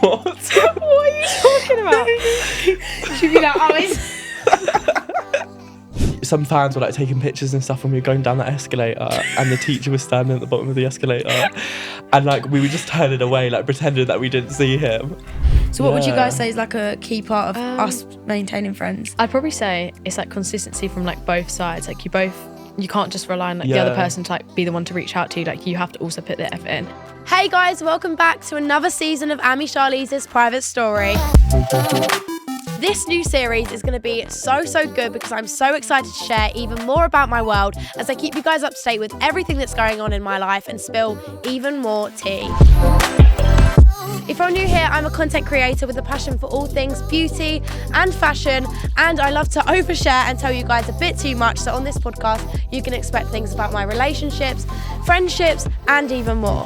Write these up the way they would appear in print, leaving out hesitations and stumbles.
What? What are you talking about? She'd be like, oh, it's... Some fans were like taking pictures and stuff when we were going down that escalator, and the teacher was standing at the bottom of the escalator, and like we were just turning away, like pretending that we didn't see him. So what would you guys say is like a key part of us maintaining friends? I'd probably say it's like consistency from like both sides. Like you can't just rely on like the other person to like be the one to reach out to you. Like you have to also put the effort in. Hey guys, welcome back to another season of Charlize's Private Story. This new series is going to be so good because I'm so excited to share even more about my world as I keep you guys up to date with everything that's going on in my life and spill even more tea. If you're new here, I'm a content creator with a passion for all things beauty and fashion, and I love to overshare and tell you guys a bit too much, so on this podcast you can expect things about my relationships, friendships and even more.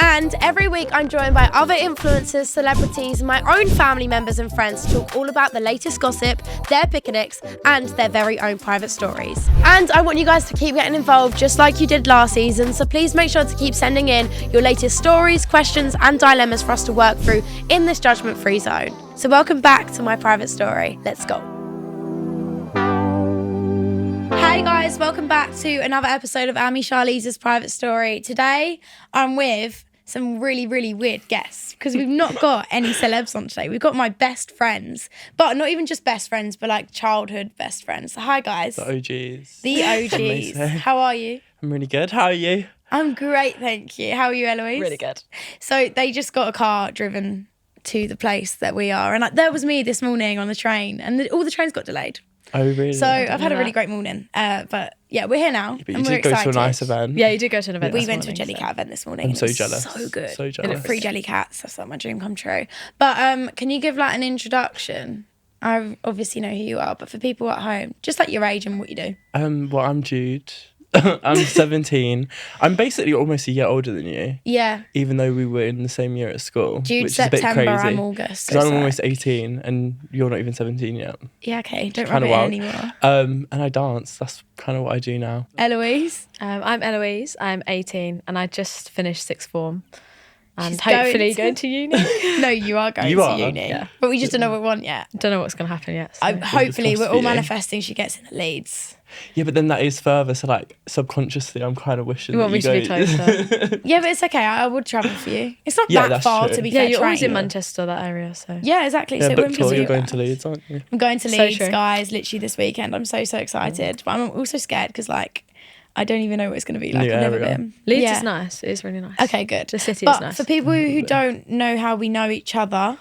And every week I'm joined by other influencers, celebrities, my own family members and friends to talk all about the latest gossip, their picnics and their very own private stories. And I want you guys to keep getting involved just like you did last season, so please make sure to keep sending in your latest stories, questions and dilemmas for us to work through in this judgment-free zone. So welcome back to my private story. Let's go. Hey guys, welcome back to another episode of Charlize's Private Story. Today I'm with some really weird guests because we've not got any celebs on today. We've got my best friends, but not even just best friends, but like childhood best friends. So hi guys. The OGs. The OGs. How are you? I'm really good. How are you? I'm great, thank you. How are you, Eloise? Really good. So they just got a car driven to the place that we are, and there was me this morning on the train, and all the trains got delayed. Oh, really? So I've had a really great morning. But yeah, we're here now. But you and we're did go excited. to a nice event. Yeah, you did go to an event. We this went to a morning, Jellycat event this morning. I'm so It was jealous. So good. So jealous. Free Jellycats. That's like my dream come true. But can you give like an introduction? I obviously know who you are, but for people at home, just like your age and what you do. Well, I'm Jude. I'm 17. I'm basically almost a year older than you. Yeah. Even though we were in the same year at school. Jude's which is a bit September, crazy. I'm August. Because I'm so almost 18 and you're not even 17 yet. yeah, okay. Don't rub it in anymore. And I dance. That's kind of what I do now. Eloise? I'm Eloise. I'm 18 and I just finished sixth form. And She's hopefully going to uni. No, you are going You to are? uni. Yeah. But we just don't know what we want yet. Don't know what's going to happen yet. So. Hopefully, we're crossed all for you. manifesting she gets in the Leeds. Yeah, but then that is further. So like subconsciously, I'm kind of wishing You want that me you to be closer? Yeah, but it's okay. I would travel for you. It's not Yeah, that that's far true. to be Yeah, fair. you're always in train. Manchester, that area. So Yeah, exactly. Yeah, So book when we tour, do you're going that- to Leeds, aren't you? I'm going to So Leeds, true. guys, literally this weekend. I'm so excited. But I'm also scared because like I don't even know what it's going to be like. New I've never area. been. Leeds Yeah. is nice. It is really nice. Okay, good. The city but is nice. for people who don't know how we know each other,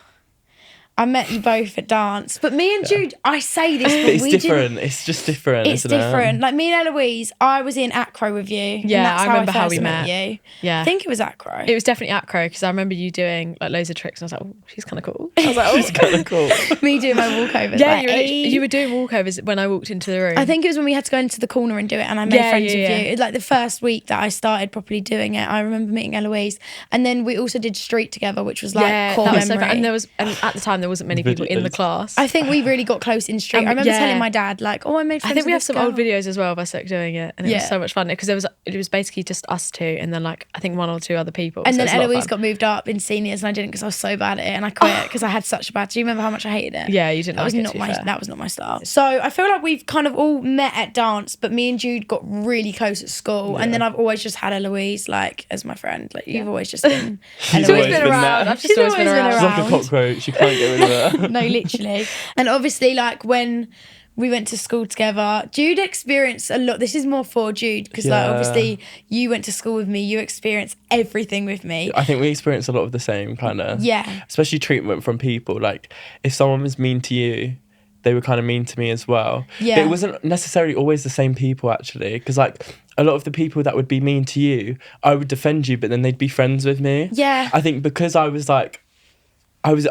I met you both at dance. But me and Jude, I say this, But but it's we different. didn't. It's just different. It's isn't different. It? Like me and Eloise, I was in acro with you. and Yeah, that's I remember how how first we met met. you. Yeah. I think it was acro. It was definitely acro because I remember you doing like loads of tricks and I was like, oh, she's kind of cool. I was like, It's kind of cool. Me doing my walkovers. yeah, like, you were doing walkovers when I walked into the room. I think it was when we had to go into the corner and do it, and I made Yeah, friends yeah, with yeah. you. It's like the first week that I started properly doing it, I remember meeting Eloise, and then we also did street together, which was like core that was memory. so fun. And at the time there wasn't many people in the class. I think we really got close in street. I remember yeah. telling my dad, like, "Oh, I made friends." I think we with have this some girl. old videos as well of us like doing it, and it Yeah. was so much fun because it was basically just us two, and then like I think one or two other people. And so then it's a lot of Eloise fun. got moved up in seniors, and I didn't because I was so bad at it, and I quit because I had such a bad. Do you remember how much I hated it? Yeah, you didn't. That like was it, not to be my. fair. That was not my style. So I feel like we've kind of all met at dance, but me and Jude got really close at school, and then I've always just had Eloise like as my friend. Like you've always just been. She's Eloise. always been been around. there. I've just always been around. It's like a cockroach. You can't get rid of it. No, literally. And obviously, like when we went to school together, Jude experienced a lot. This is more for Jude because like Yeah. obviously you went to school with me, you experienced everything with me. I think we experience a lot of the same kind of. Yeah. Especially treatment from people. Like if someone was mean to you, they were kind of mean to me as well. Yeah. But it wasn't necessarily always the same people actually, because like a lot of the people that would be mean to you, I would defend you, but then they'd be friends with me. Yeah. I think because I was like, I was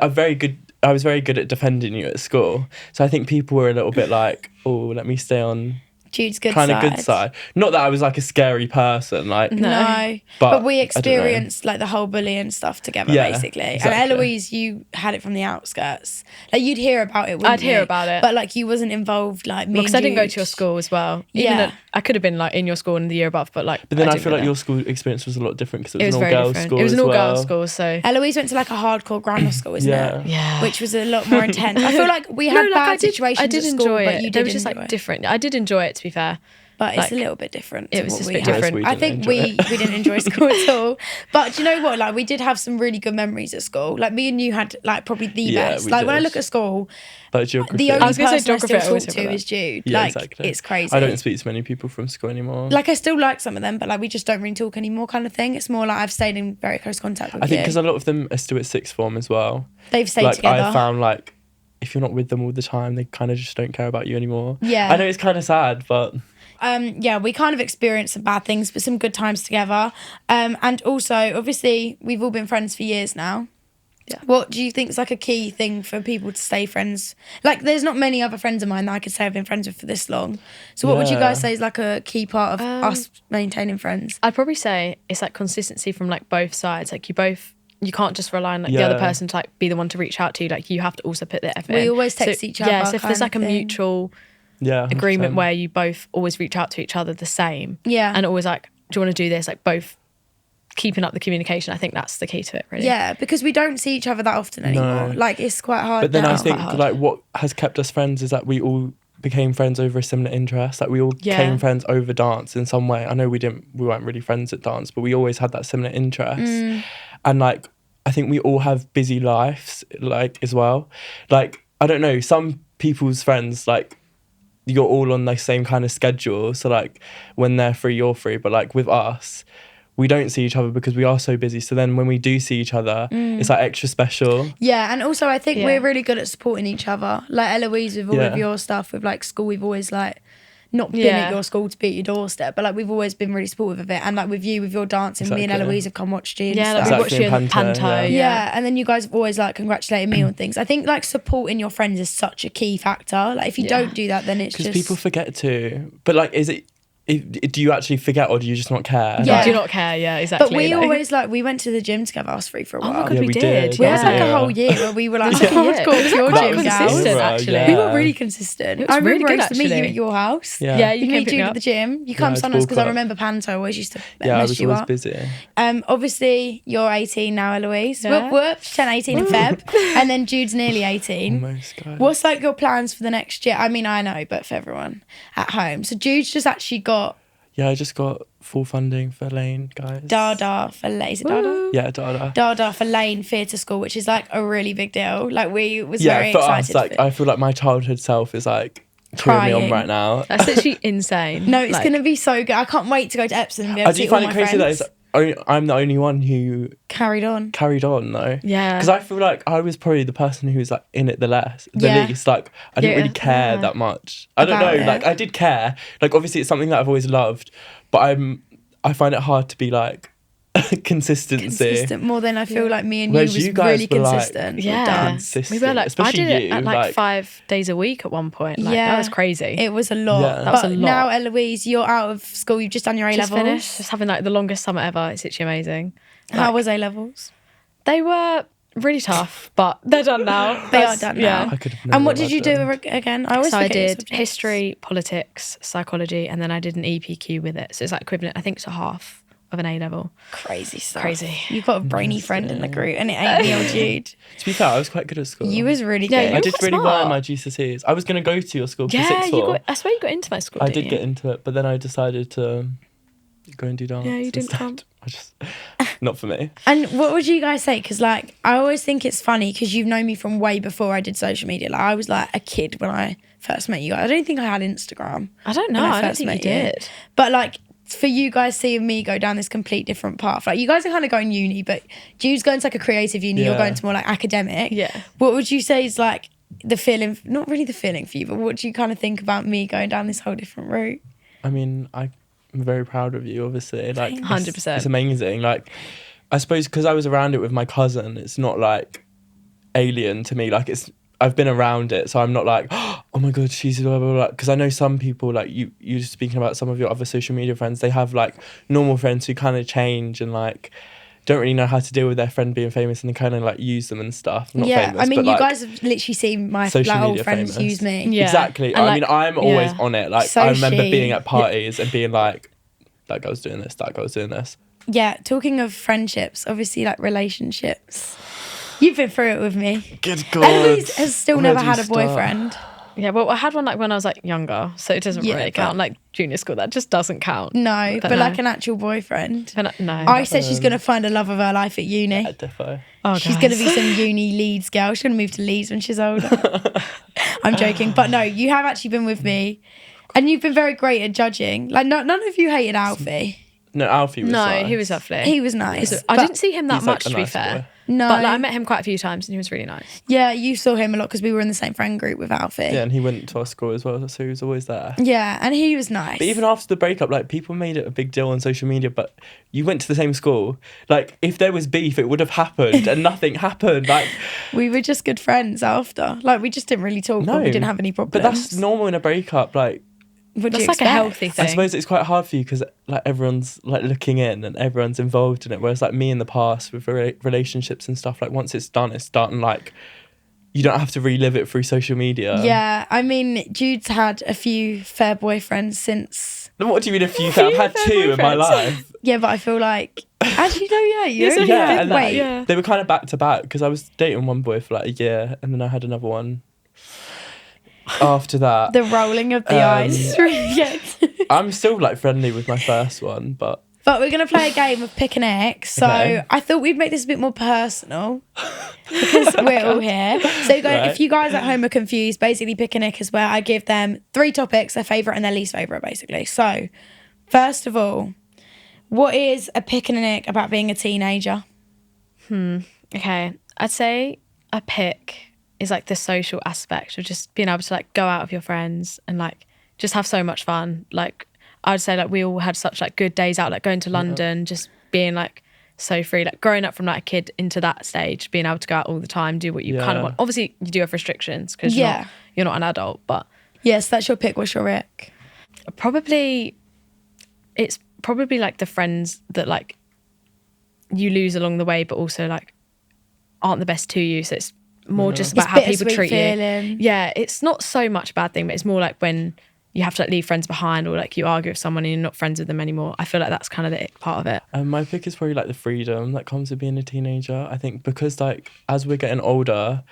very good at defending you at school. So I think people were a little bit like, oh, let me stay on Jude's good kind side. of good side. Not that I was like a scary person, like No, but we experienced like the whole bullying stuff together, basically. Exactly. And Eloise, you had it from the outskirts. Like you'd hear about it. I'd hear about it, but like you wasn't involved. Like me, because I didn't go to your school as well. Even I could have been like in your school in the year above, but like. But then I feel like your school experience was a lot different because it was an very all-girls different. school. It was an as all-girls well. school, so Eloise went to like a hardcore grammar school, isn't it? Yeah. Which was a lot more intense. I feel like we had bad situations I did at school, enjoy but it. you It did was just enjoy like it. different. I did enjoy it, to be fair. But Like, it's a little bit different. It to was what just a we bit had. different. I think we didn't enjoy school at all. But do you know what? Like we did have some really good memories at school. Like me and you had like probably the best. Like when I look at school, like geography. the only I was gonna say person I still geography, I always talk to remember is Jude. Yeah, like exactly. it's crazy. I don't speak to many people from school anymore. Like I still like some of them, but like we just don't really talk anymore, kind of thing. It's more like I've stayed in very close contact with I think you. because a lot of them are still at sixth form as well. They've stayed like together. I found like if you're not with them all the time, they kind of just don't care about you anymore. Yeah. I know it's kind of sad, but yeah, we kind of experienced some bad things, but some good times together. And also, obviously, we've all been friends for years now. Yeah. What do you think is like a key thing for people to stay friends? Like, there's not many other friends of mine that I could say I've been friends with for this long. So what would you guys say is like a key part of us maintaining friends? I'd probably say it's like consistency from like both sides. Like you can't just rely on like the other person to like be the one to reach out to you. Like you have to also put the effort in. We always text each other. Yeah, so if there's kind like a of thing. mutual 100%. agreement where you both always reach out to each other the same. Yeah. And always like, do you want to do this? Like both keeping up the communication. I think that's the key to it, really. Yeah, because we don't see each other that often anymore. No. Like, it's quite hard But then now. I think like what has kept us friends is that we all became friends over a similar interest. Like we all became friends over dance in some way. I know we weren't really friends at dance, but we always had that similar interest. And like I think we all have busy lives like as well. Like I don't know, some people's friends like you're all on the same kind of schedule, so like when they're free you're free, but like with us we don't see each other because we are so busy. So then when we do see each other, it's like extra special. Yeah, and also I think we're really good at supporting each other. Like Eloise, with all of your stuff, with like school, we've always like not been at your school to be at your doorstep, but like we've always been really supportive of it. And like with you, with your dancing, me and Eloise have come watched you. Yeah, like we watched you in Panto. Yeah, and then you guys have always like congratulated me on things. I think like supporting your friends is such a key factor. Like if you don't do that, then it's just... Because people forget to. But like, do you actually forget or do you just not care? Yeah. Do you not care? Yeah, exactly. But we always like, we went to the gym together, us three for a while. Oh my God, we did. We had like a whole year where we were like, It was hardcore pure quite gym gals. consistent, actually. We were really consistent. It was I remember really good, I used to meet you actually. at your house. Yeah, you You came meet pick me Jude up. at the gym. You come I'd sometimes because I walk up. remember Panto always used to Yeah, I mess was you always up. busy. Obviously, you're 18 now, Eloise. Yeah. Whoop whoop, 10, 18 in Feb. And then Jude's nearly 18. Almost, guys. What's like your plans for the next year? I mean, I know, but for everyone at home. So Jude's just actually got Yeah, I just got full funding for Lane, guys. Dada for Lane. Is it Dada? Yeah, Dada. Dada for Lane Theatre School, which is like a really big deal. Like we was Yeah, very for excited. us, like for it. I feel like my childhood self is like cheering me on Crying. right now. That's literally insane. No, it's Like, gonna be so good. I can't wait to go to Epsom and be able I to do see all find my it crazy friends. that I'm the only one who Carried on. carried on though. Yeah. Because I feel like I was probably the person who was like in it the Yeah. least. Like I didn't really care that much. I don't know. About it. Like I did care. Like obviously it's something that I've always loved, but I find it hard to be like Consistent more than I feel like me and Whereas you was you guys really were, like, consistent. with Yeah. dance. consistent. we were like, Especially I did it you, at like 5 days a week at one point. Like, that was crazy. It was a lot. Yeah. That was But a lot. now, Eloise, you're out of school. You've just done your just A-levels. finished, just having like the longest summer ever. It's literally amazing. How Like, was A-levels? they were really tough, but they're done now. They are That's- done yeah. now. I could have never And what did you do imagined. again? I always So I forget your did subjects. history, politics, psychology, and then I did an EPQ with it. So it's like equivalent, I think, to half of an A level. Crazy stuff. Crazy. You've got a brainy friend in the group, and it ain't me or Jude. To be fair, I was quite good at school. You was really Yeah, good. you I were did quite really well in smart. my GCSEs. I was going to go to your school for Yeah, sixth form. I swear you got into my school. I didn't did you? get into it, but then I decided to go and do dance. Yeah, you didn't instead. come. I just not for me. And what would you guys say? Because like I always think it's funny because you've known me from way before I did social media. Like I was like a kid when I first met you guys. I don't think I had Instagram. I don't know. when I don't first think you met did. But like for you guys seeing me go down this complete different path, like you guys are kind of going uni, but Jude's going to like a creative uni. You're Yeah. going to more like academic. Yeah. What would you say is like the feeling? Not really the feeling for you, but what do you kind of think about me going down this whole different route? I mean, I'm very proud of you, obviously. Like, it's- 100%. It's amazing. Like, I suppose because I was around it with my cousin, it's not like alien to me. Like, I've been around it, so I'm not like, oh my god, she's blah blah blah. Because I know some people, like you're speaking about some of your other social media friends, they have like normal friends who kind of change and like don't really know how to deal with their friend being famous, and they kind of like use them and stuff. Not famous, I mean, but, you like, guys have literally seen my like, old friends famous. use me. Yeah. Exactly. And, I mean, I'm always on it. Like, So I remember being at parties and being like, that girl's doing this, that girl's doing this. Yeah, talking of friendships, obviously like relationships. You've been through it with me. Good God. Eloise has still never had a boyfriend. Yeah, well, I had one like when I was like younger, so it doesn't really count. Like junior school, that just doesn't count. No, but like an actual boyfriend. No. I said she's going to find a love of her life at uni. Yeah, defo. Oh, she's going to be some uni Leeds girl. She's going to move to Leeds when she's older. I'm joking. But no, you have actually been with me and you've been very great at judging. Like none of you hated Alfie. No, Alfie was nice. No, he was lovely. He was nice. I didn't see him that he's, much, like, to be nice fair. boy. No. But like, I met him quite a few times and he was really nice. Yeah, you saw him a lot because we were in the same friend group with Alfie. Yeah, and he went to our school as well, so he was always there. Yeah, and he was nice. But even after the breakup, like, people made it a big deal on social media, but you went to the same school. Like, if there was beef, it would have happened, and nothing happened. Like, we were just good friends after. Like, we just didn't really talk, but we didn't have any problems. But that's normal in a breakup, like... That's like a healthy thing. I suppose it's quite hard for you because like everyone's like looking in and everyone's involved in it. Whereas like me in the past with relationships and stuff, like once it's done, and like you don't have to relive it through social media. Yeah, I mean, Jude's had a few fair boyfriends since. What do you mean a few? I've had 2 in my life. Yeah, but I feel like actually no, yeah, you only yeah, did wait. They were kind of back to back because I was dating one boy for like a year and then I had another one. After that, the rolling of the eyes. I'm still like friendly with my first one, but we're gonna play a game of pick an ex. So I thought we'd make this a bit more personal because we're all here. So if you guys at home are confused, basically pick an ex is where I give them 3 topics, their favourite and their least favourite, basically. So first of all, what is a pick and an ick about being a teenager? Okay, I'd say a pick is like the social aspect of just being able to like go out with your friends and like just have so much fun. Like I'd say like we all had such like good days out, like going to London, just being like so free, like growing up from like a kid into that stage, being able to go out all the time, do what you kind of want. Obviously you do have restrictions because you're not an adult, but yes, that's your pick. What's your ick? It's probably like the friends that like you lose along the way but also like aren't the best to you, so it's more just about how people treat you. Yeah, it's not so much a bad thing, but it's more like when you have to like leave friends behind or like you argue with someone and you're not friends with them anymore. I feel like that's kind of the ick part of it. My pick is probably like the freedom that comes with being a teenager. I think because like as we're getting older,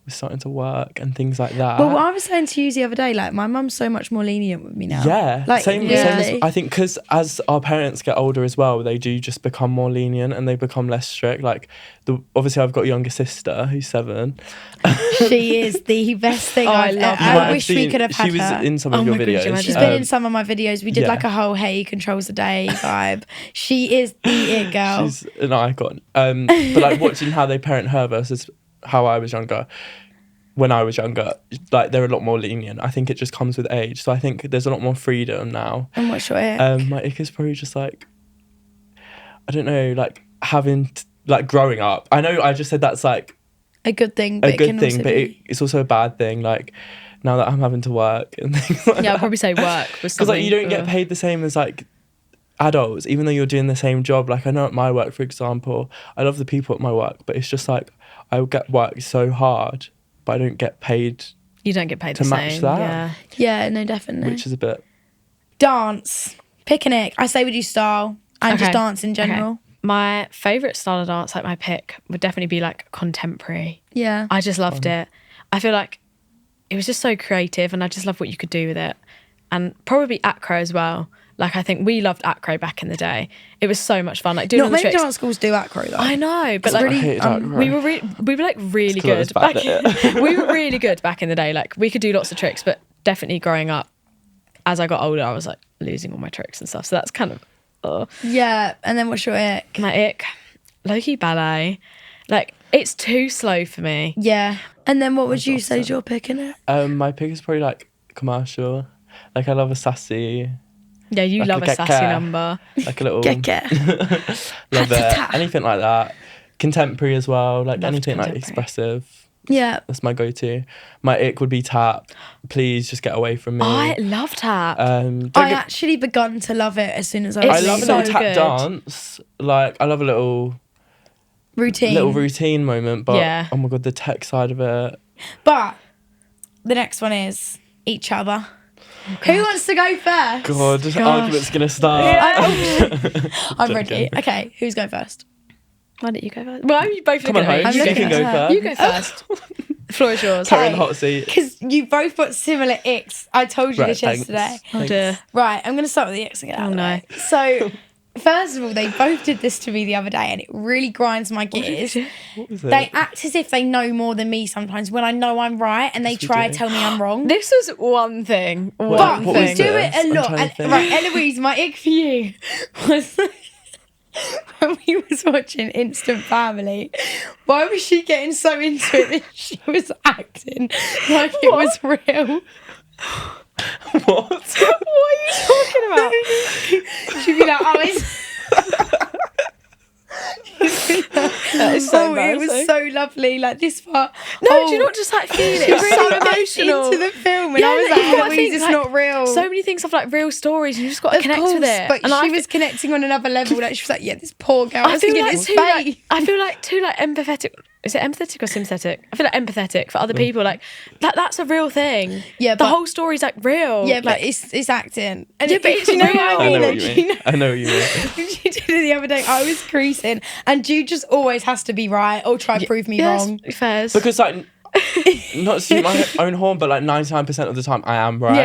we're starting to work and things like that. Well, I was saying to you the other day, like my mum's so much more lenient with me now. Yeah, like same as, I think because as our parents get older as well, they do just become more lenient and they become less strict. Like obviously I've got a younger sister who's 7. She is the best thing I love her. I wish we could have had her. She was in some of your videos. She's been in some of my videos. We did like a whole "Hey, controls the day" vibe. She is the it girl. She's an icon. But like watching how they parent her versus how I was younger, when I was younger, like they're a lot more lenient. I think it just comes with age. So I think there's a lot more freedom now. And what's your ick? My ick is probably just like, I don't know, like having like growing up. I know I just said that's like a good thing, but it's also a bad thing. Like now that I'm having to work and things like that. I'd probably say work was because like you don't get paid the same as like adults, even though you're doing the same job. Like I know at my work, for example, I love the people at my work, but it's just like I will get work so hard, but I don't get paid. You don't get paid to the match same. that. Yeah, no, definitely. Which is a bit. Dance, pick an ick. I say we do style and just dance in general. Okay. My favourite style of dance, like my pick, would definitely be like contemporary. Yeah. I just loved it. I feel like it was just so creative and I just love what you could do with it. And probably acro as well. Like I think we loved acro back in the day. It was so much fun. Like doing all the tricks. Not many dance schools do acro though. I know, but like we were like really good. We were really good back in the day. Like we could do lots of tricks, but definitely growing up, as I got older, I was like losing all my tricks and stuff. So that's kind of yeah. And then what's your ick? My ick, low-key ballet. Like it's too slow for me. Yeah. And then what would you say is your pick in it? My pick is probably like commercial. Like I love a sassy. Yeah, you like love a sassy number. Like a little love it. Anything like that. Contemporary as well. Like anything like expressive. Yeah. That's my go-to. My ick would be tap. Please just get away from me. I love tap. I actually begun to love it as soon as I was I love a so little tap good. dance. Like, I love a little routine moment, but oh my God, the tech side of it. But the next one is each other. Who wants to go first? God, this argument's going to start. I'm ready. Okay, who's going first? Why don't you go first? Well, you both Come on, at me. Holmes, you can go first. You go first. The floor is yours. Her in the hot seat. Because you both got similar icks. I told you this yesterday. Oh dear. Right, I'm going to start with the icks again. Oh no. So, first of all, they both did this to me the other day and it really grinds my gears. What was it? They act as if they know more than me sometimes when I know I'm right and they try to tell me I'm wrong. This was one thing. But what we was do this? it a I'm lot. trying to think. Right, Eloise, my ick for you was when we was watching Instant Family. Why was she getting so into it that she was acting like it was real? What? What are you talking about? She'd be like, oh, it's... That is so it was so lovely. Like this part. No, do you not just like feel it? She It's really so gets emotional. into the film, and Yeah, I was no, you've like, got to Eloise, think, it's like, not real. So many things have like real stories, and you just got to connect with it. But And she was connecting on another level. Like she was like, yeah, this poor girl. I feel like his too face. I feel like too like empathetic. Is it empathetic or sympathetic? I feel like empathetic for other people. Like that's a real thing. Yeah, the but- whole story's like real. Yeah, like, but it's acting. And Yeah, but it's you know real. what I I mean? know what Like, you you mean. know- I know what you mean. She did it the other day. I was creasing, and Jude just always has to be right or try to prove me wrong. Fairs. Because like, not to toot my own horn, but like 99% of the time I am right.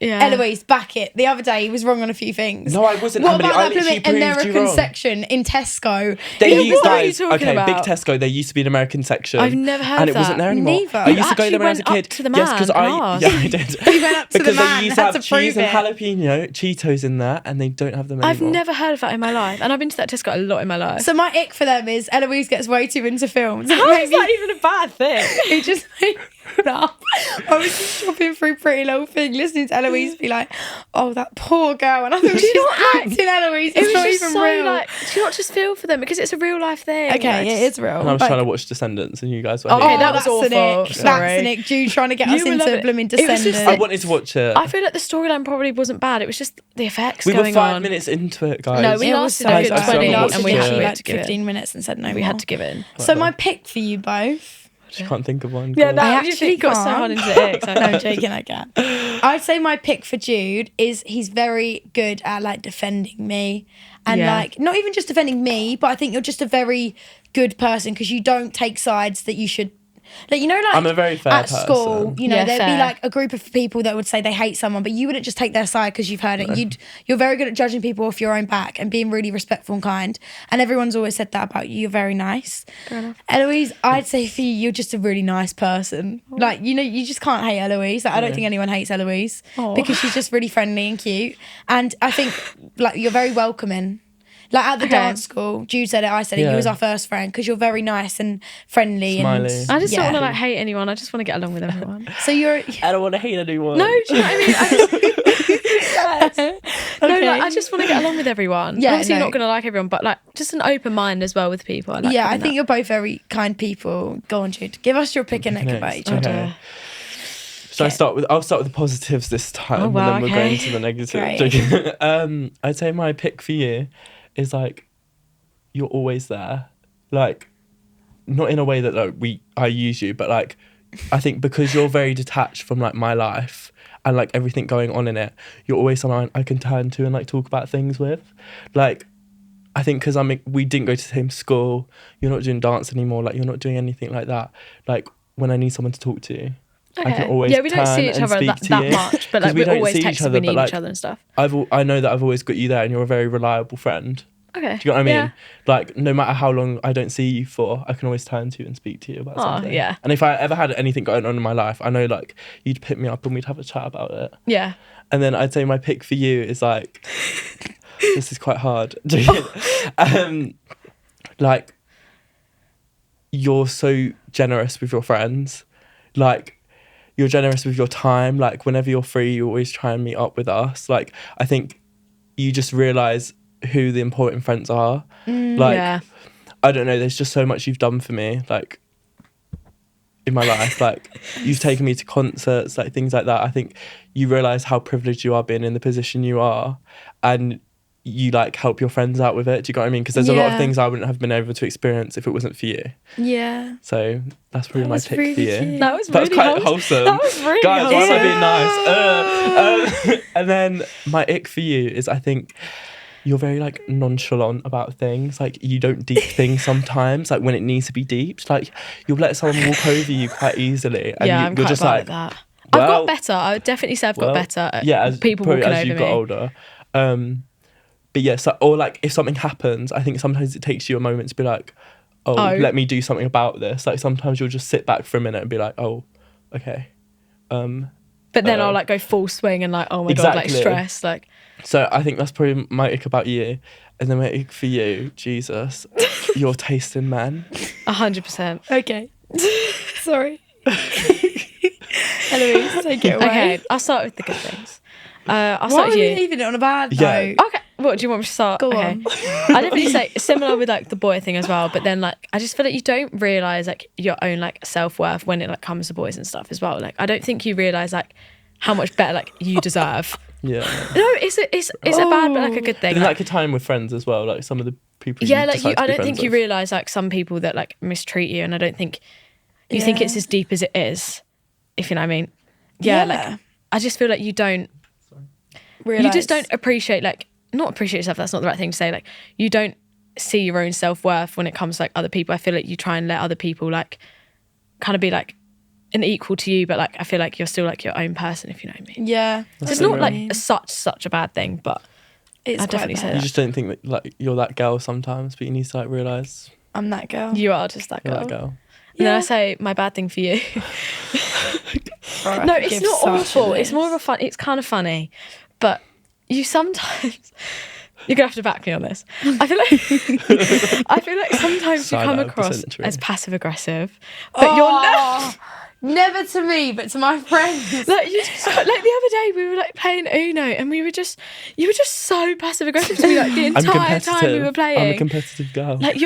Yeah. Eloise, back it. The other day he was wrong on a few things. No, I wasn't. What Emily. about I that literally blooming proved you American wrong. section in Tesco? They Yeah, used what are you guys. talking Okay, about? big Tesco. There used to be an American section. I've never heard and of it wasn't that. there anymore. Neither. I used to go You there when I was a actually went kid. up to the Yes, man because and I asked. did. You went up to Because the they man, used to had have to prove cheese and it. jalapeno Cheetos in there, and they don't have them anymore. I've never heard of that in my life, and I've been to that Tesco a lot in my life. So my ick for them is Eloise gets way too into films. How is that even a bad thing? It just made me laugh. I was just shopping through Pretty Little Thing, listening to Eloise be like, "Oh, that poor girl," and I thought she's acting. Eloise, It it's was not just even so real. like, do you not just feel for them because it's a real life thing? Okay, Like, it is real. And I was Like, trying to watch Descendants, and you guys were. Okay, hating that it. was that's an awful. ick. Sorry. That's an ick. Jude trying to get us You will into love it. blooming It was just- Descendants. I wanted to watch it. I feel like the storyline probably wasn't bad. It was just the effects We were going 5 on. minutes into it, guys. No, we It was lasted so a good bad. 20 We and lasted we had literally to like give in. 15 minutes and said no We more. had to give in. So my pick for you both. I can't think of one. Yeah, Go no, on. I you actually got so can't. hard into it. No, I'm joking, I can. I'd say my pick for Jude is he's very good at like defending me. And Yeah. like, not even just defending me, but I think you're just a very good person because you don't take sides that you should. Like, you know, like I'm a very fair at school, person. you know, Yeah, there'd be fair. like a group of people that would say they hate someone, but you wouldn't just take their side because you've heard it. You're very good at judging people off your own back and being really respectful and kind. And everyone's always said that about you. You're very nice. Fair enough. Eloise, I'd say for you, you're just a really nice person. Like, you know, you just can't hate Eloise. Like, I don't think anyone hates Eloise because she's just really friendly and cute. And I think, like, you're very welcoming. Like, at the Okay. dance school, Jude said it, I said it, you Yeah. was our first friend because you're very nice and friendly. Smiley. And I just don't Yeah. want to like hate anyone. I just want to get along with everyone. So you're... I don't want to hate anyone. No, do you know what I mean? No, Okay. like, I just want to get along with everyone. Yeah, Obviously, no. you're not going to like everyone, but like just an open mind as well with people. I like Yeah, I having think that. you're both very kind people. Go on, Jude. Give us your pick and neck about each other. Okay. So I'll start with the positives this time, Oh, wow, and then we'll okay. go into the negatives. Great. I'd say my pick for you is like you're always there, like not in a way that like I use you, but like I think because you're very detached from like my life and like everything going on in it, you're always someone I can turn to and like talk about things with. Like I think because we didn't go to the same school, you're not doing dance anymore, like you're not doing anything like that. Like when I need someone to talk to, I can always yeah, we don't see turn each and other speak that to you. much, but 'Cause like we we're don't always see each texting, other, we but, need like, each other and stuff. I know that I've always got you there, and you're a very reliable friend. Okay. Do you know what I mean? Yeah. Like no matter how long I don't see you for, I can always turn to you and speak to you about something. yeah. And if I ever had anything going on in my life, I know like you'd pick me up and we'd have a chat about it. Yeah. And then I'd say my pick for you is like this is quite hard. Like you're so generous with your friends. Like you're generous with your time. Like whenever you're free, you always try and meet up with us. Like I think you just realise who the important friends are. Like yeah. I don't know, there's just so much you've done for me. Like in my life. Like, you've taken me to concerts, like things like that. I think you realise how privileged you are being in the position you are, and you like help your friends out with it. Do you get what I mean? Because there's a lot of things I wouldn't have been able to experience if it wasn't for you. Yeah. So that's probably my pick really for you. cute. That was quite wholesome. That was really Guys, wholesome. why am I being nice? And then my ick for you is, I think you're very like nonchalant about things. Like, you don't deep things sometimes, like when it needs to be deeped. Like, you'll let someone walk over you quite easily, and I'm you're quite just bad like at that. well, I've got better. I would definitely say I've got better at as people probably walking as over you've me. got older. But yeah, so, or like if something happens, I think sometimes it takes you a moment to be like, oh, let me do something about this. Like, sometimes you'll just sit back for a minute and be like, oh, okay. But then I'll like go full swing and like, oh my God, like stress. Like, so I think that's probably my ick about you. And then my ick for you, Jesus, your taste in men. 100%. Okay. Sorry. Eloise, take it away. Okay, I'll start with the good things. I'll Why start are with we you. leaving it on a bad Yeah. note? Okay, what do you want me to start? Go okay. on. I definitely say similar with like the boy thing as well, but then like I just feel like you don't realise like your own like self-worth when it like comes to boys and stuff as well. Like, I don't think you realise like how much better like you deserve. Yeah. No, it's a bad but like a good thing. But then like a time with friends as well, like some of the people Yeah, you like decide to I be don't friends think you with. realise like some people that like mistreat you, and I don't think you think it's as deep as it is, if you know what I mean. Yeah, like I just feel like you don't realise. You just don't appreciate, like, not appreciate yourself, that's not the right thing to say, like you don't see your own self-worth when it comes to like other people. I feel like you try and let other people like kind of be like an equal to you, but like I feel like you're still like your own person, if you know what I mean. Yeah. So it's not like such a bad thing, but I definitely say that. You just don't think that like you're that girl sometimes, but you need to like realise I'm that girl. You are just that girl. you're that girl. And then I say my bad thing for you. No, it's not awful. It's more of a fun. It's kind of funny, but you sometimes you're gonna have to back me on this. I feel like sometimes you come across as passive aggressive, but you're never to me, but to my friends. Like, you just, like the other day we were like playing Uno, and you were just so passive aggressive to me like the entire time we were playing. I'm a competitive girl. Like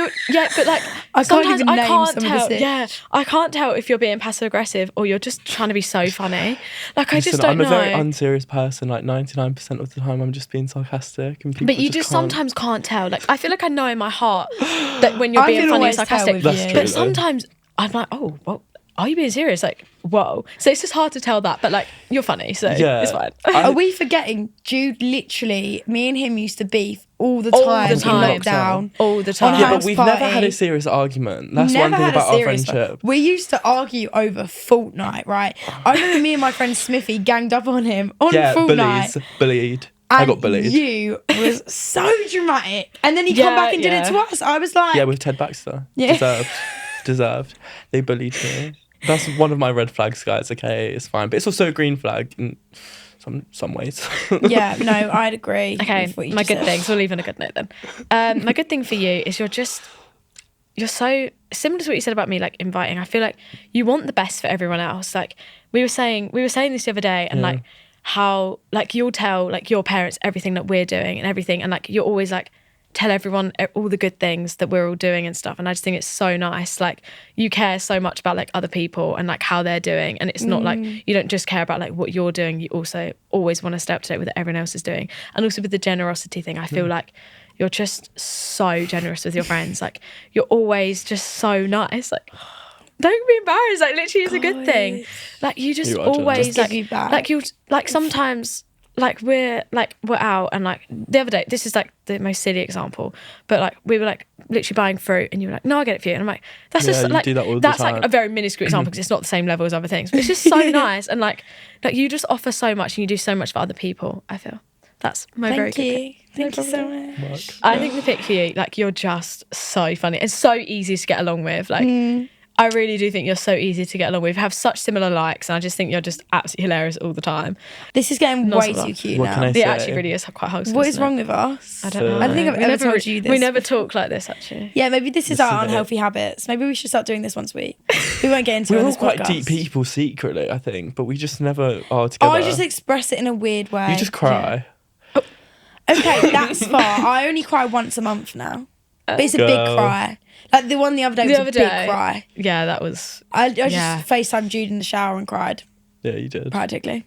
but like sometimes I can't tell. Yeah, I can't tell if you're being passive aggressive or you're just trying to be so funny. Like, I just don't know. I'm a very unserious person. Like 99% of the time, I'm just being sarcastic, and people. But you just sometimes can't tell. Like, I feel like I know in my heart that when you're being funny and sarcastic. That's true, but sometimes I'm like, oh, well, are you being serious? Like, whoa. So it's just hard to tell that, but like, you're funny, so it's fine. Are we forgetting Jude? Literally, me and him used to beef all the time in lockdown. All the time. Yeah, but we've never had a serious argument. That's one thing about our friendship. We used to argue over Fortnite, right? I remember me and my friend Smithy ganged up on him on Fortnite. Bullied. And I got bullied. You was so dramatic. And then he come back and did it to us. I was like... Yeah, with Ted Baxter. Yeah. Deserved. They bullied me. That's one of my red flags, guys. Okay, it's fine. But it's also a green flag in some ways. Yeah, no, I'd agree. Okay, my good things. We'll leave on a good note then. My good thing for you is you're so similar to what you said about me, like inviting. I feel like you want the best for everyone else. Like we were saying this the other day, and like how like you'll tell like your parents everything that we're doing and everything, and like you're always like tell everyone all the good things that we're all doing and stuff. And I just think it's so nice. Like, you care so much about like other people and like how they're doing, and it's not like you don't just care about like what you're doing, you also always want to stay up to date with what everyone else is doing. And also with the generosity thing, I feel like you're just so generous with your friends. Like, you're always just so nice. Like, don't be embarrassed. Like, literally, it's a good thing. Like, you just always like you like sometimes like we're out, and like the other day, this is like the most silly example, but like we were like literally buying fruit, and you were like, no, I'll get it for you, and I'm like, that's just like that's like a very minuscule example because it's not the same level as other things, but it's just so nice. And like you just offer so much, and you do so much for other people. I feel that's my very good pick. Thank you so much. I think the pick for you, like, you're just so funny and so easy to get along with. Like, I really do think you're so easy to get along with. You have such similar likes, and I just think you're just absolutely hilarious all the time. This is getting way too cute now. It actually really is quite wholesome. What is wrong with us? I don't know. I don't think I've ever told you this. We never talk like this, actually. Yeah, maybe this is our unhealthy habits. Maybe we should start doing this once a week. We won't get into it on this podcast. We're all quite deep people secretly, I think, but we just never are together. I just express it in a weird way. You just cry. Yeah. Okay, that's far. I only cry once a month now. But it's a big cry. The one the other day was a big cry. Yeah, that was... I just FaceTimed Jude in the shower and cried. Yeah, you did. Practically.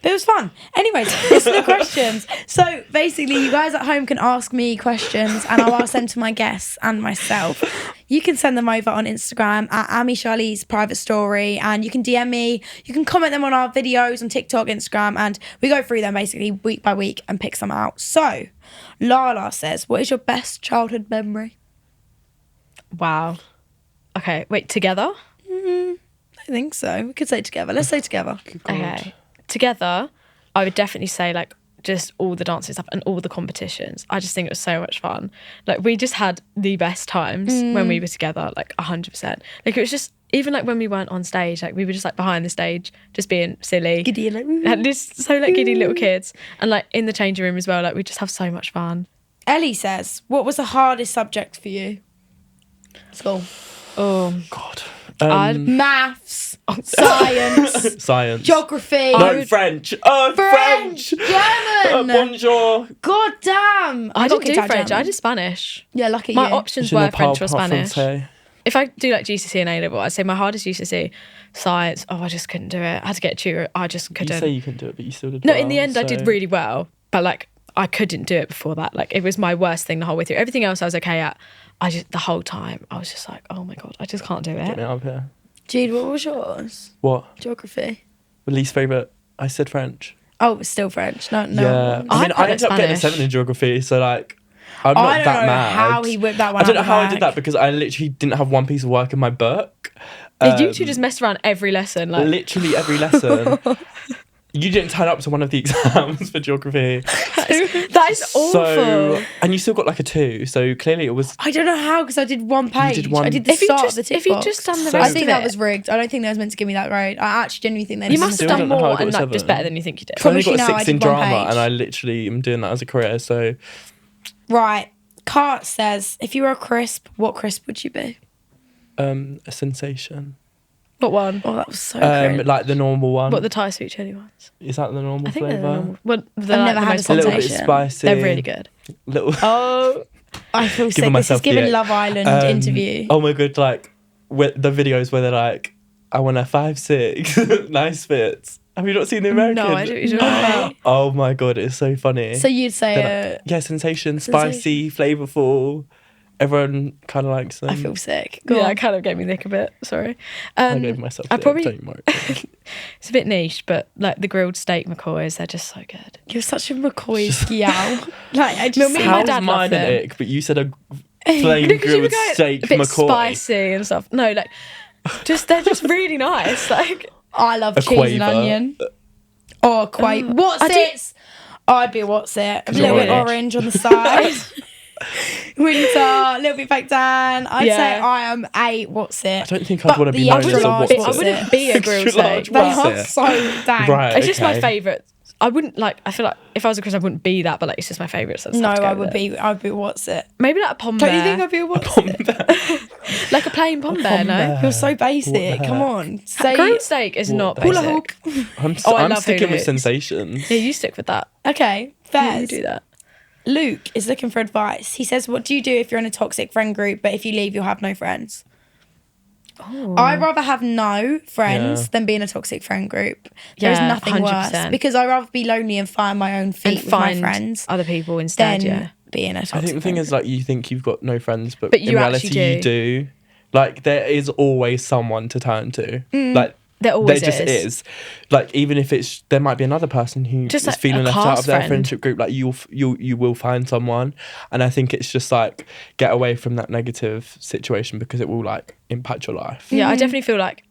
But it was fun. Anyways, listener questions. So basically, you guys at home can ask me questions and I'll ask them to my guests and myself. You can send them over on Instagram at Charlize Private Story, and you can DM me. You can comment them on our videos on TikTok, Instagram, and we go through them basically week by week and pick some out. So Lala says, what is your best childhood memory? Wow. Okay, wait, together? I think so. We could say together. Let's say together. Okay. Together, I would definitely say like just all the dancing stuff and all the competitions. I just think it was so much fun. Like we just had the best times when we were together, like 100%. Like it was just, even like when we weren't on stage, like we were just like behind the stage, just being silly. Giddy, like, and just so like giddy little kids. And like in the changing room as well, like we just have so much fun. Ellie says, what was the hardest subject for you? School. Oh God. Maths, science, geography. No, French. French. German. Bonjour. God damn. I didn't do French. German. I did Spanish. Yeah, lucky My you. options were French or Spanish. If I do like GCSE and A-level, I'd say my hardest GCSE, science. Oh, I just couldn't do it. I had to get a tutor. I just couldn't. You say you couldn't do it, but you still did. No, in the end, I did really well. But like, I couldn't do it before that. Like, it was my worst thing the whole way through. Everything else I was okay at. The whole time, I was just like, oh my God, I just can't do it. Get me out of here. Jude, what was yours? What? Geography. The least favourite? I said French. Oh, it was still French. No. Yeah. I mean, I ended up getting a 7 in geography, so like, I'm not that mad. I don't know how he whipped that one. I don't know how I did that because I literally didn't have one piece of work in my book. You two just messed around every lesson. Like. Literally every lesson. You didn't turn up to one of the exams for geography. That is awful. So, and you still got like a 2, so clearly it was... I don't know how, because I did one page. You did one... I did the start of the tick box. If you just done the rest I think that was rigged. I don't think they was meant to give me that grade. I actually genuinely think they... You must have done more and like just better than you think you did. I only got a 6 in drama and I literally am doing that as a career, so... Right. Cart says, if you were a crisp, what crisp would you be? A sensation. What one? Oh, that was so good. Like the normal one. What, the Thai sweet chili ones? Is that the normal flavour? flavour? Well, I've never had a sensation. A little bit spicy. They're really good. Oh, I feel sick. This is giving Love Island interview. Oh my God, like with the videos where they're like, I want a 5'6", nice fits. Have you not seen the American? No, I don't. You don't. Oh my God, it's so funny. So you'd say sensation, spicy, flavourful. Everyone kind of likes them. I feel sick. Yeah, it kind of gave me nick a bit. Sorry. I gave myself sick, don't you worry. It's a bit niche, but like the grilled steak McCoys, they're just so good. You're such a McCoy scowl. Like, I just me and my dad love them. Ick, but you said a plain grilled steak a bit McCoy. Spicy and stuff. No, like, they're just really nice. Like, I love cheese and onion. Or what's it? I'd be a what's it. A little bit orange on the side. Winter, a little bit baked down. I'd say I am a what's it. I don't think I'd want to be known as a what's it. I wouldn't be a grilled steak. They are so dang. Right, it's just my favourite. I wouldn't like. I feel like if I was a Chris, I wouldn't be that. But like, it's just my favourite. So no, I would be. I'd be what's it. Maybe like a pom bear. Don't you think I'd be a what's it? Like a plain pom bear. No, you're so basic. Come on, say grilled steak is not basic. I'm sticking with sensations. Yeah, you stick with that. Okay, fair. You do that. Luke is looking for advice. He says, what do you do if you're in a toxic friend group, but if you leave, you'll have no friends? Oh. I'd rather have no friends than be in a toxic friend group. There's nothing 100%. Worse. Because I'd rather be lonely and find my own feet with my friends. Other people instead, than be in a toxic I think the thing is, like, you think you've got no friends, but in you reality you do. Like, there is always someone to turn to. Like, there always just is. Like, even if there might be another person who just is feeling left out of their friendship group, like you will find someone. And I think it's just like, get away from that negative situation because it will like impact your life. Yeah, I definitely feel like,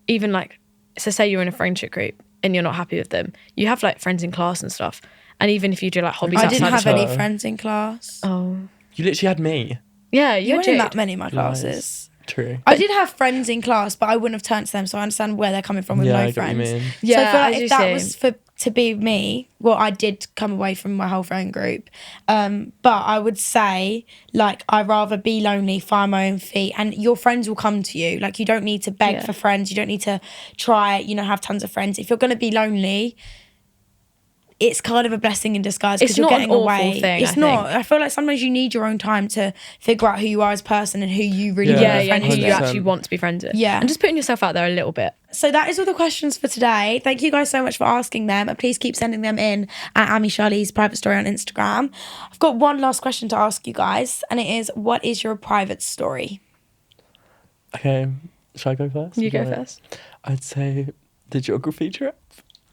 even like, so say you're in a friendship group and you're not happy with them, you have like friends in class and stuff. And even if you do like hobbies outside, I didn't have any friends in class. Oh, you literally had me. Yeah, you weren't in that many of my classes. Nice. True. I did have friends in class, but I wouldn't have turned to them, so I understand where they're coming from with no friends. Yeah, so I feel like if that was to be me, well, I did come away from my whole friend group. But I would say, like, I'd rather be lonely, find my own feet, and your friends will come to you. Like, you don't need to beg for friends. You don't need to try, have tons of friends. If you're going to be lonely, it's kind of a blessing in disguise because you're not getting an awful away. thing, It's I not. think. I feel like sometimes you need your own time to figure out who you are as a person and who you really want to be and friends who you with. actually want to be friends with. Yeah. And just putting yourself out there a little bit. So that is all the questions for today. Thank you guys so much for asking them. And please keep sending them in at Amy Charlize Private Story on Instagram. I've got one last question to ask you guys, and it is, what is your private story? Okay, shall I go first? You go first. I'd say the geography trip.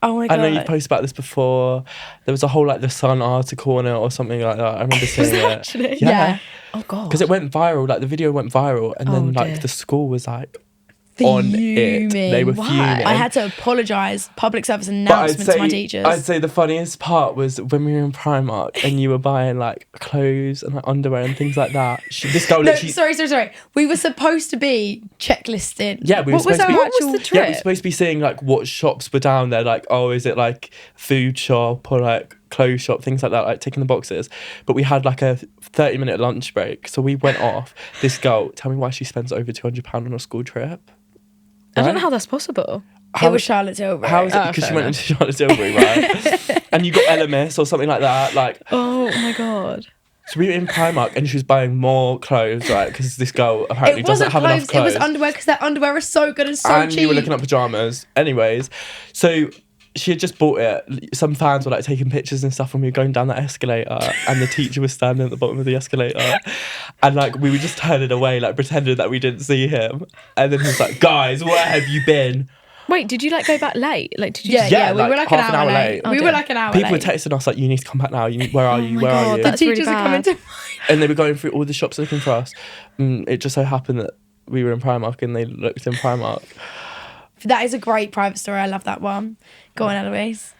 Oh my I God. know you've posted about this before. There was a whole The Sun article on it or something like that. I remember seeing it. Actually? Yeah. Oh God. Because it went viral. The video went viral, and then dear. the school was on it. They were fuming. I had to apologise, public service announcement to my teachers. I'd say the funniest part was when we were in Primark and you were buying clothes and underwear and things like that. This girl No, literally... sorry. We were supposed to be checklisted. Yeah, we were supposed to be... What was the trip? Yeah, we were supposed to be seeing what shops were down there. Is it food shop or clothes shop, things like that, ticking the boxes. But we had a 30-minute lunch break. So we went off. This girl, tell me why she spends over £200 on a school trip. I don't know how that's possible. It was Charlotte Tilbury. How is it? Because she went into Charlotte Tilbury, right? And you got LMS or something like that. Oh my God. So we were in Primark and she was buying more clothes, right? Because this girl apparently doesn't have enough clothes. It was underwear because their underwear is so good and so and cheap. you were looking at pyjamas. Anyways, so she had just bought it. Some fans were taking pictures and stuff when we were going down that escalator, and the teacher was standing at the bottom of the escalator, and we were just turning away, pretending that we didn't see him. And then he was like, "Guys, where have you been?" Wait, did you go back late? Did you? Yeah, we were an hour late. Oh, we dear. were an hour People late. were texting us you need to come back now. Where are you? Where are you? The That's really teachers are coming bad. to. And they were going through all the shops looking for us. It just so happened that we were in Primark and they looked in Primark. That is a great private story. I love that one. Go on, Eloise.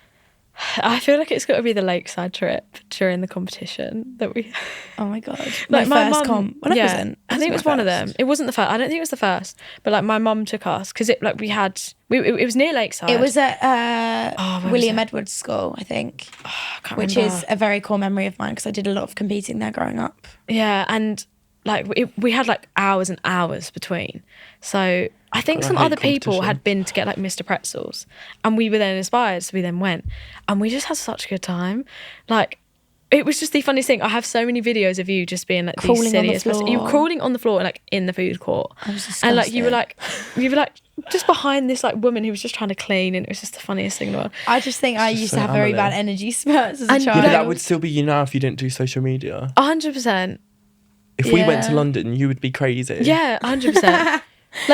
I feel like it's got to be the lakeside trip during the competition that we. Oh my God. My first mum. comp. Well, yeah, it wasn't. I think it was one of them. It wasn't the first. I don't think it was the first. But my mum took us because it it was near Lakeside. It was at where was William it? Edwards School, I think, I can't which remember. is a very core memory of mine because I did a lot of competing there growing up. Yeah, and we had hours and hours between. So I think God, I some hate other people competition. had been to get Mr. Pretzels, and we were then inspired, so we then went, and we just had such a good time. It was just the funniest thing. I have so many videos of you just being Crawling the on the silliest person. You were floor. crawling on the floor and in the food court. I was And you were disgusted. just behind this woman who was just trying to clean, and it was just the funniest thing in the world. I just think I It's used so to have very Amelie. bad energy spurts as a And child. But that would still be you now if you didn't do social media. 100%. If we went to Yeah. London, you would be crazy. Yeah, 100%.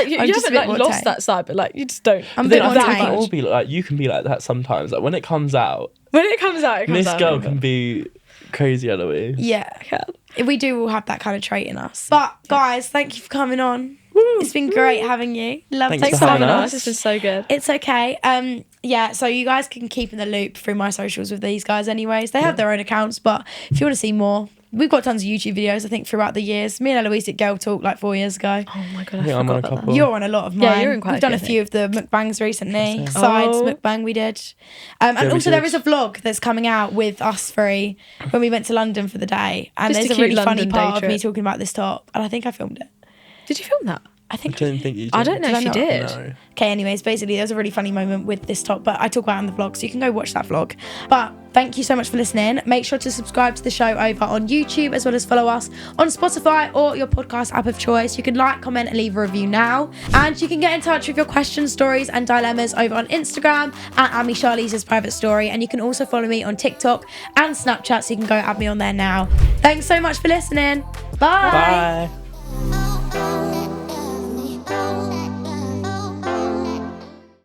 You I'm just a haven't bit more lost tame. that side, but you just don't. I'm a But bit then more I think we tame. can all be you can be like that sometimes. When it comes out, When it comes out, it comes this out. girl can be crazy, Eloise. Yeah. Yeah. We do all have that kind of trait in us. But guys, thank you for coming on. It's been great having you. Love Thanks Thanks for for having having us. us. It's been so good. It's okay. So you guys can keep in the loop through my socials with these guys anyways. They have their own accounts, but if you want to see more, we've got tons of YouTube videos, I think, throughout the years. Me and Eloise did Girl Talk 4 years ago. Oh my God, I Yeah, I'm forgot on a about couple. that. You're on a lot of Yeah, mine. you're in quite We've a done a few, I few of the mukbangs recently. Yes, Sides Oh. mukbang we did. And Yeah, we also there did. is a vlog that's coming out with us three when we went to London for the day. And Just a there's a cute really funny London day part of me trip. talking about this top. And I think I filmed it. Did you film that? I I think don't think you did. I don't know Did if I you not? did. No. Okay, anyways, basically there's a really funny moment with this top, but I talk about it on the vlog, so you can go watch that vlog. But thank you so much for listening. Make sure to subscribe to the show over on YouTube, as well as follow us on Spotify or your podcast app of choice. You can like, comment, and leave a review now. And you can get in touch with your questions, stories, and dilemmas over on Instagram at Amy Charlize's Private Story. And you can also follow me on TikTok and Snapchat, so you can go add me on there now. Thanks so much for listening. Bye. Bye.